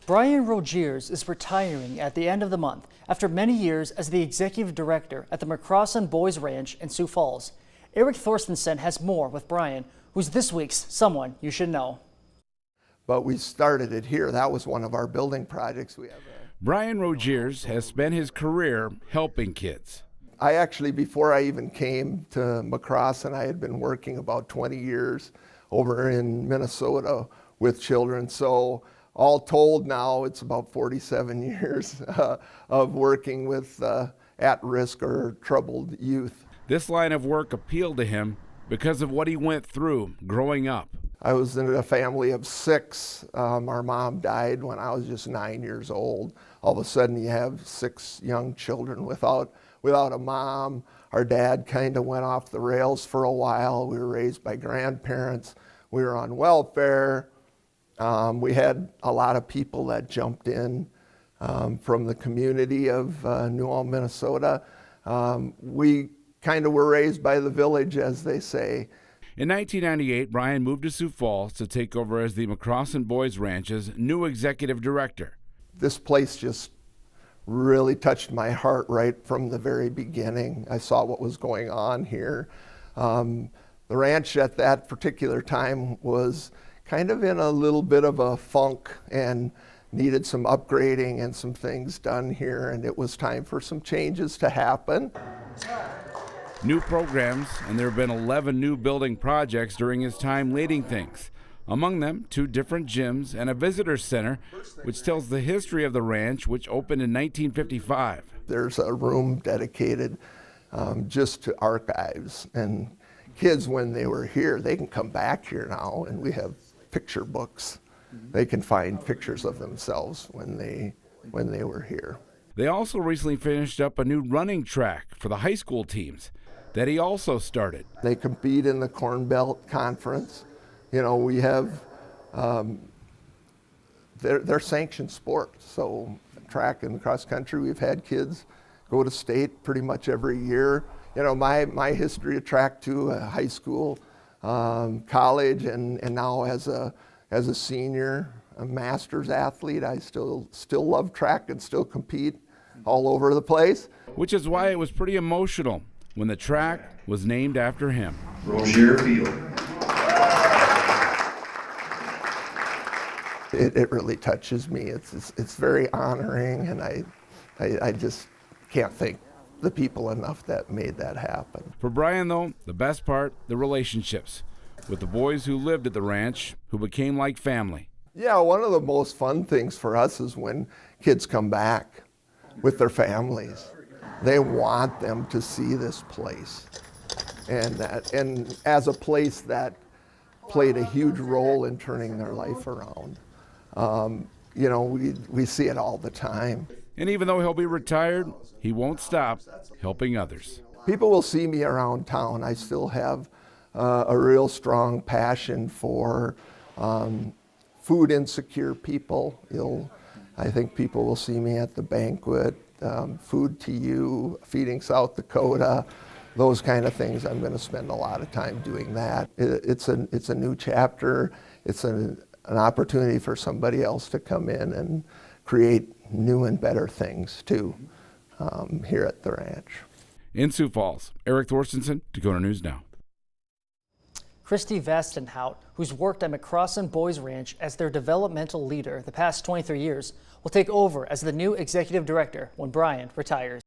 Brian Rogiers is retiring at the end of the month after many years as the executive director at the McCrossan Boys Ranch in Sioux Falls. Eric Thorstensen has more with Brian, who's this week's Someone You Should Know. But we started it here. That was one of our building projects. Brian Rogiers has spent his career helping kids. I actually, before I even came to McCrossan, I had been working about 20 years over in Minnesota with children. So all told now, it's about 47 years of working with at-risk or troubled youth. This line of work appealed to him because of what he went through growing up. I was in a family of 6. Our mom died when I was just 9 years old. All of a sudden you have 6 young children without a mom. Our dad kind of went off the rails for a while. We were raised by grandparents. We were on welfare. We had a lot of people that jumped in from the community of New Ulm, Minnesota. We kind of were raised by the village, as they say. In 1998, Brian moved to Sioux Falls to take over as the McCrossan Boys Ranch's new executive director. This place just really touched my heart right from the very beginning. I saw what was going on here. The ranch at that particular time was kind of in a little bit of a funk and needed some upgrading and some things done here, and it was time for some changes to happen. New programs, and there have been 11 new building projects during his time leading things. Among them, 2 different gyms and a visitor center, which tells the history of the ranch, which opened in 1955. There's a room dedicated just to archives, and kids, when they were here, they can come back here now, and we have picture books. They can find pictures of themselves when they were here. They also recently finished up a new running track for the high school teams that he also started. They compete in the Corn Belt Conference. You know, we have, they're sanctioned sports. So track and cross country, we've had kids go to state pretty much every year. You know, my history of track to high school, college, and now as a senior, a master's athlete, I still love track and still compete all over the place. Which is why it was pretty emotional when the track was named after him. Rogier Field. It really touches me. It's very honoring, and I just can't thank the people enough that made that happen. For Brian, though, the best part, the relationships with the boys who lived at the ranch, who became like family. Yeah, one of the most fun things for us is when kids come back with their families. They want them to see this place, and as a place that played a huge role in turning their life around. You know, we see it all the time. And even though he'll be retired, he won't stop helping others. People will see me around town. I still have a real strong passion for food insecure people. I think people will see me at the banquet, Food to You, Feeding South Dakota, those kind of things. I'm going to spend a lot of time doing that. It's a new chapter. It's an opportunity for somebody else to come in and create new and better things too here at the ranch. In Sioux Falls, Eric Thorstensen, Dakota News Now. Christy Vastenhout, who's worked at McCrossan Boys Ranch as their developmental leader the past 23 years, will take over as the new executive director when Brian retires.